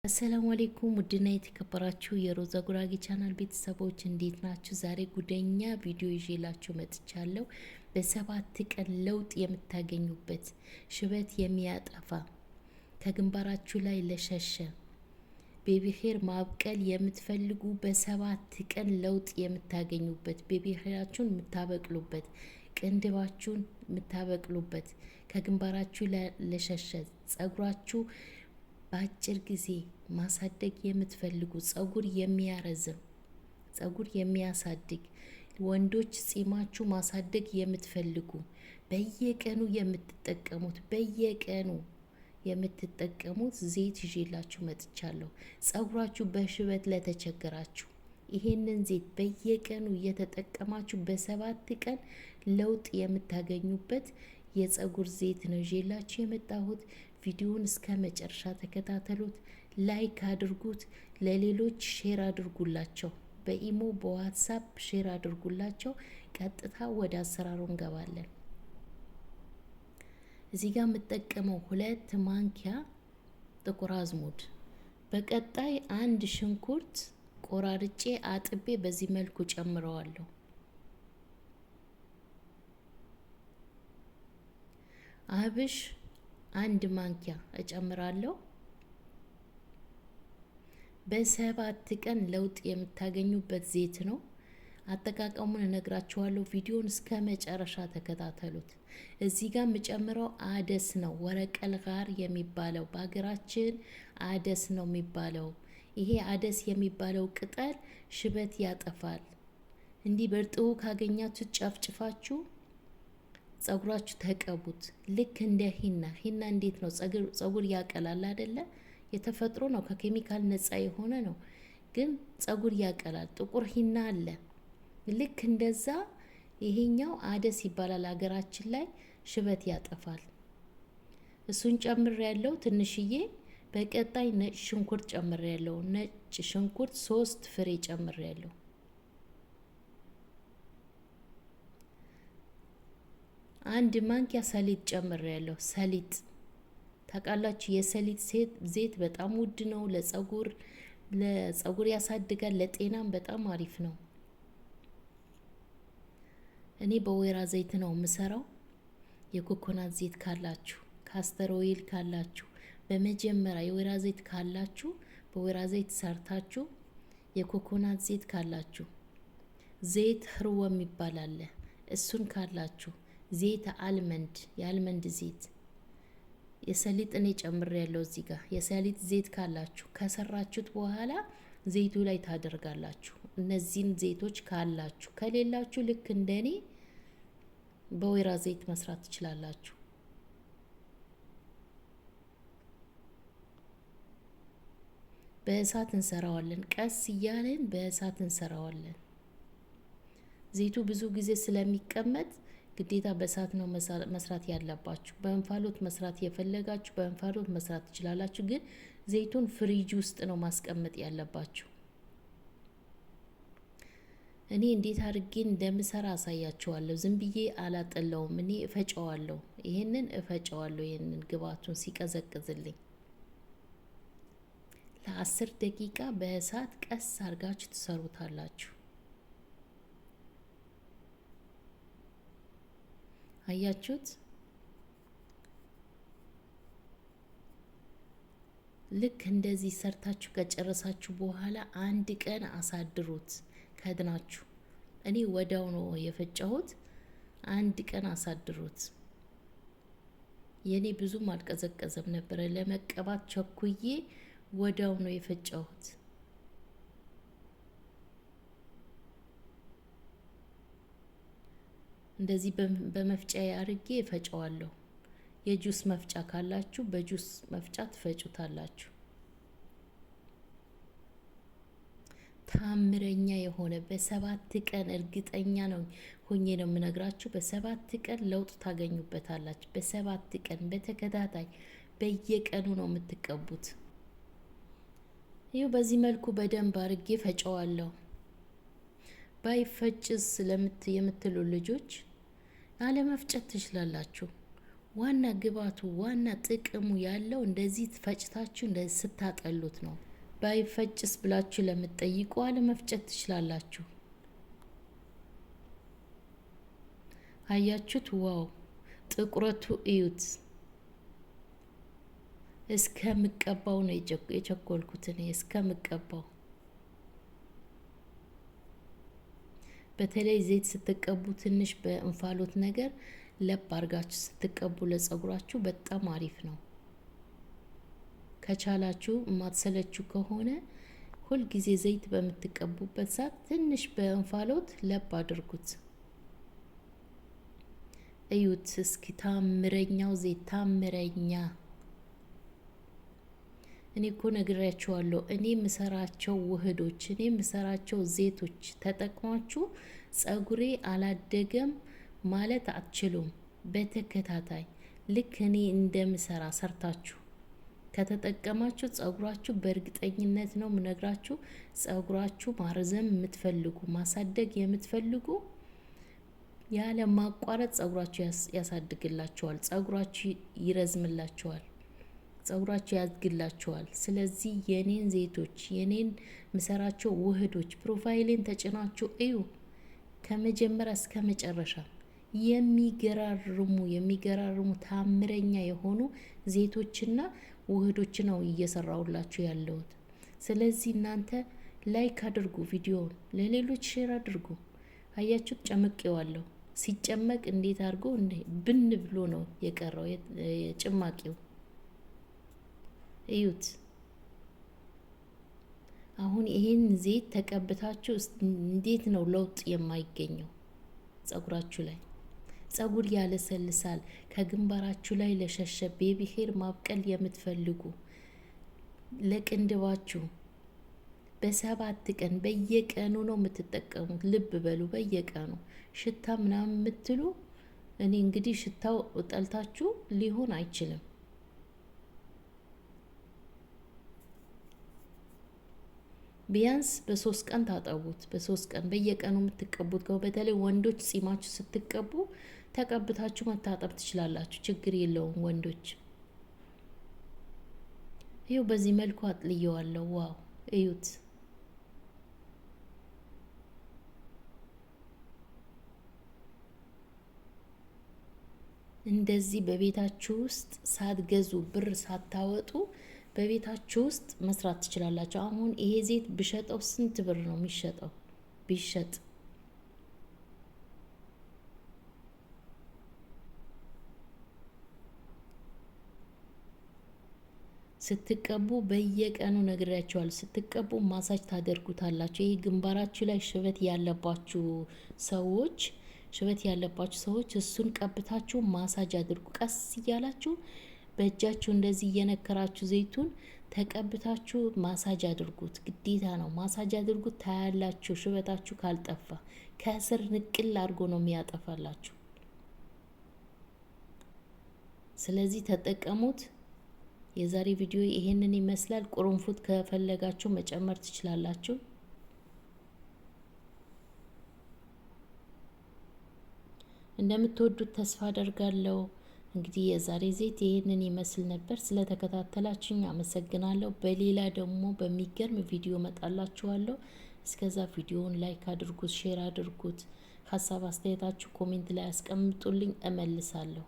አሰላሙ አለይኩም ውድና የተከበራችሁ የሮዛ ጉራጌ ቻናል ቤተሰቦች እንዴት ናችሁ? ዛሬ ጉደኛ ቪዲዮ ይዤላችሁ መጥቻለሁ። በ7 ቀን ለውጥ የምታገኙበት ሽበት የሚያጠፋ ከግንባራችሁ ላይ ለሸሸ ቤቢ ሄር ማብቀል የምትፈልጉ በ7 ቀን ለውጥ የምታገኙበት ቤቢ ሄራችሁን የምታበቅሉበት ቅንድባችሁን የምታበቅሉበት ከግንባራችሁ ለሸሸ ጸጉራችሁ በአጭር ጊዜ ማሳደግ የምትፈልጉ ጸጉር የሚያረዝም ጸጉር የሚያሳድግ ወንዶች ጺማችሁ ማሳደግ የምትፈልጉ በየቀኑ የምትጠቀሙት ዘይት ይዤላችሁ መጥቻለሁ። ጸጉራችሁ በሽበት ለተቸገራችሁ ይሄንን ዘይት በየቀኑ እየተጠቀማችሁ በ7 ቀን ለውጥ የምታገኙበት የጸጉር ዘይት ነው ይዤላችሁ የመጣሁት። ቪዲዮውን እስከ መጨረሻ ተከታተሉት፣ ላይክ አድርጉት፣ ለሌሎች ሼር አድርጉላቸው፣ በኢሞ በዋትስአፕ ሼር አድርጉላቸው። ቀጥታ ወደ አሰራሩ እንገባለን። እዚህ ጋር የምጠቀመው 2 ማንኪያ ጥቁር አዝሙድ፣ በቀጣይ 1 ሽንኩርት ቆራርጬ አጥቤ በዚህ መልኩ ጨምረዋለሁ። አብሽ 1 ማንኪያ እጨምራለሁ። በ7 ቀን ለውጥ የምታገኙበት ዘይት ነው። አጠቃቀሙን እነግራችኋለሁ። ቪዲዮን እስከ መጨረሻ ተከታተሉት። እዚህ ጋር የምጨምረው አደስ ነው፣ ወረቀል ጋር የሚባለው በሀገራችን አደስ ነው የሚባለው። ይሄ አደስ የሚባለው ቅጠል ሽበት ያጠፋል። እንዲህ በርጥቡ ካገኛችሁ ጨፍጭፋችሁ ጸጉራችሁ ተቀቡት። ልክ እንደ ሂና እንዴት ነው ጸጉር ያቀላል አይደለ? የተፈጥሮ ነው፣ ከኬሚካል ነፃ የሆነ ነው፣ ግን ጸጉር ያቀላል። ጥቁር ሂና አለ። ልክ እንደዛ ይሄኛው አደስ ይባላል ሀገራችን ላይ፣ ሽበት ያጠፋል። እሱን ጨምሬያለሁ ትንሽዬ። በቀጣይ ነጭ ሽንኩርት ጨምሬያለሁ። ነጭ ሽንኩርት 3 ፍሬ ጨምሬያለሁ። 1 ማንኪያ ሰሊጥ ጨምሬያለሁ። ሰሊጥ ታውቃላችሁ፣ የሰሊጥ ዘይት በጣም ውድ ነው። ለጸጉር ያሳድጋል፣ ለጤናም በጣም አሪፍ ነው። እኔ በወይራ ዘይት ነው የምሰራው። የኮኮናት ዘይት ካላችሁ፣ ካስተር ኦይል ካላችሁ፣ በመጀመሪያ የወይራ ዘይት ካላችሁ በወይራ ዘይት ሰርታችሁ፣ የኮኮናት ዘይት ካላችሁ፣ ዘይት ህርወ የሚባል አለ፣ እሱን ካላችሁ፣ ዘይት አልመንድ፣ የአልመንድ ዘይት፣ የሰሊጥ እኔ ጨምሬያለሁ እዚህ ጋር። የሰሊጥ ዘይት ካላችሁ ከሰራችሁት በኋላ ዘይቱ ላይ ታደርጋላችሁ። እነዚህን ዘይቶች ካላችሁ፣ ከሌላችሁ ልክ እንደኔ በወይራ ዘይት መስራት ትችላላችሁ። በእሳት እንሰራዋለን፣ ቀስ እያለን በእሳት እንሰራዋለን። ዘይቱ ብዙ ጊዜ ስለሚቀመጥ ግዴታ በእሳት ነው መስራት ያለባችሁ። በእንፋሎት መስራት የፈለጋችሁ በእንፋሎት መስራት ትችላላችሁ፣ ግን ዘይቱን ፍሪጅ ውስጥ ነው ማስቀመጥ ያለባችሁ። እኔ እንዴት አድርጌ እንደምሰራ አሳያችኋለሁ። ዝም ብዬ አላጠለውም። እኔ እፈጨዋለሁ። ይሄንን ግብአቱን ሲቀዘቅዝልኝ ለ10 ደቂቃ በእሳት ቀስ አድርጋችሁ ትሰሩታላችሁ። አያችሁት? ልክ እንደዚህ ሰርታችሁ ከጨረሳችሁ በኋላ 1 ቀን አሳድሩት ከድናችሁ። እኔ ወዳው ነው የፈጨሁት። 1 ቀን አሳድሩት። የኔ ብዙም አልቀዘቀዘም ነበረ፣ ለመቀባት ቸኩዬ ወዳው ነው የፈጨሁት። እንደዚህ በመፍጫ አድርጌ እፈጨዋለሁ። የጁስ መፍጫ ካላችሁ በጁስ መፍጫ ትፈጩታላችሁ። ታምረኛ የሆነ በ7 ቀን እርግጠኛ ነው ሆኜ ነው የምነግራችሁ። በ7 ቀን ለውጥ ታገኙበታላችሁ። በ7 ቀን በተከታታይ በየቀኑ ነው የምትቀቡት። ይኸው በዚህ መልኩ በደንብ አድርጌ ፈጨዋለሁ። ባይፈጭስ የምትሉ ልጆች አለመፍጨት ትችላላችሁ። ዋና ግባቱ ዋና ጥቅሙ ያለው እንደዚህ ፈጭታችሁ እንደዚህ ስታጠሉት ነው። ባይፈጭስ ብላችሁ ለምትጠይቁ አለመፍጨት ትችላላችሁ። አያችሁት? ዋው ጥቁረቱ እዩት። እስከምቀባው ነው የቸኮልኩት እኔ እስከምቀባው። በተለይ ዘይት ስትቀቡ ትንሽ በእንፋሎት ነገር ለብ አርጋችሁ ስትቀቡ ለጸጉራችሁ በጣም አሪፍ ነው። ከቻላችሁ ማትሰለችሁ ከሆነ ሁል ጊዜ ዘይት በምትቀቡበት ሰዓት ትንሽ በእንፋሎት ለብ አድርጉት። እዩት እስኪ ታምረኛው ዘይት ታምረኛ። እኔ እኮ ነግራችኋለሁ። እኔ ምሰራቸው ውህዶች እኔ ምሰራቸው ዘይቶች ተጠቅማችሁ ጸጉሬ አላደገም ማለት አትችሉም። በተከታታይ ልክ እኔ እንደምሰራ ሰርታችሁ ከተጠቀማችሁ ጸጉራችሁ በእርግጠኝነት ነው ምነግራችሁ፣ ጸጉራችሁ ማርዘም የምትፈልጉ ማሳደግ የምትፈልጉ ያለ ማቋረጥ ጸጉራችሁ ያሳድግላችኋል፣ ጸጉራችሁ ይረዝምላችኋል፣ ጸጉራችሁ ያድግላችኋል። ስለዚህ የኔን ዘይቶች የኔን ምሰራቸው ውህዶች ፕሮፋይሌን ተጭናችሁ እዩ ከመጀመሪያ እስከ መጨረሻ። የሚገራርሙ ታምረኛ የሆኑ ዘይቶችና ውህዶች ነው እየሰራውላችሁ ያለሁት። ስለዚህ እናንተ ላይክ አድርጉ፣ ቪዲዮውን ለሌሎች ሼር አድርጉ። አያችሁ ጨምቄዋለሁ። ሲጨመቅ እንዴት አድርጎ ብን ብሎ ነው የቀረው የጭማቂው። እዩት። አሁን ይሄን ዘይት ተቀብታችሁ እንዴት ነው ለውጥ የማይገኘው ጸጉራችሁ ላይ? ጸጉር ያለሰልሳል። ከግንባራችሁ ላይ ለሸሸ ቤቢ ሄር ማብቀል የምትፈልጉ ለቅንድባችሁ በ7 ቀን በየቀኑ ነው የምትጠቀሙት። ልብ በሉ በየቀኑ ሽታ ምናምን የምትሉ እኔ እንግዲህ ሽታው ጠልታችሁ ሊሆን አይችልም። ቢያንስ በ3 ቀን ታጠቡት። በ3 ቀን በየቀኑ የምትቀቡት ከሆነ በተለይ ወንዶች ጺማችሁ ስትቀቡ ተቀብታችሁ መታጠብ ትችላላችሁ፣ ችግር የለውም። ወንዶች ይኸው በዚህ መልኩ አጥልየዋለሁ። ዋው እዩት። እንደዚህ በቤታችሁ ውስጥ ሳትገዙ ብር ሳታወጡ በቤታችሁ ውስጥ መስራት ትችላላችሁ። አሁን ይሄ ዘይት ብሸጠው ስንት ብር ነው የሚሸጠው? ቢሸጥ ስትቀቡ በየቀኑ ነግራችኋል። ስትቀቡ ማሳጅ ታደርጉታላችሁ። ይሄ ግንባራችሁ ላይ ሽበት ያለባችሁ ሰዎች እሱን ቀብታችሁ ማሳጅ አድርጉ። ቀስ እያላችሁ በእጃችሁ እንደዚህ እየነከራችሁ ዘይቱን ተቀብታችሁ ማሳጅ አድርጉት። ግዴታ ነው ማሳጅ አድርጉት። ታያላችሁ ሽበታችሁ ካልጠፋ ከስር ንቅል አድርጎ ነው የሚያጠፋላችሁ። ስለዚህ ተጠቀሙት። የዛሬ ቪዲዮ ይሄንን ይመስላል። ቁርንፉድ ከፈለጋችሁ መጨመር ትችላላችሁ። እንደምትወዱት ተስፋ አደርጋለሁ። እንግዲህ የዛሬ ዘይት ይሄንን ይመስል ነበር። ስለተከታተላችሁኝ አመሰግናለሁ። በሌላ ደግሞ በሚገርም ቪዲዮ መጣላችኋለሁ። እስከዛ ቪዲዮውን ላይክ አድርጉት፣ ሼር አድርጉት። ሀሳብ አስተያየታችሁ ኮሜንት ላይ አስቀምጡልኝ፣ እመልሳለሁ።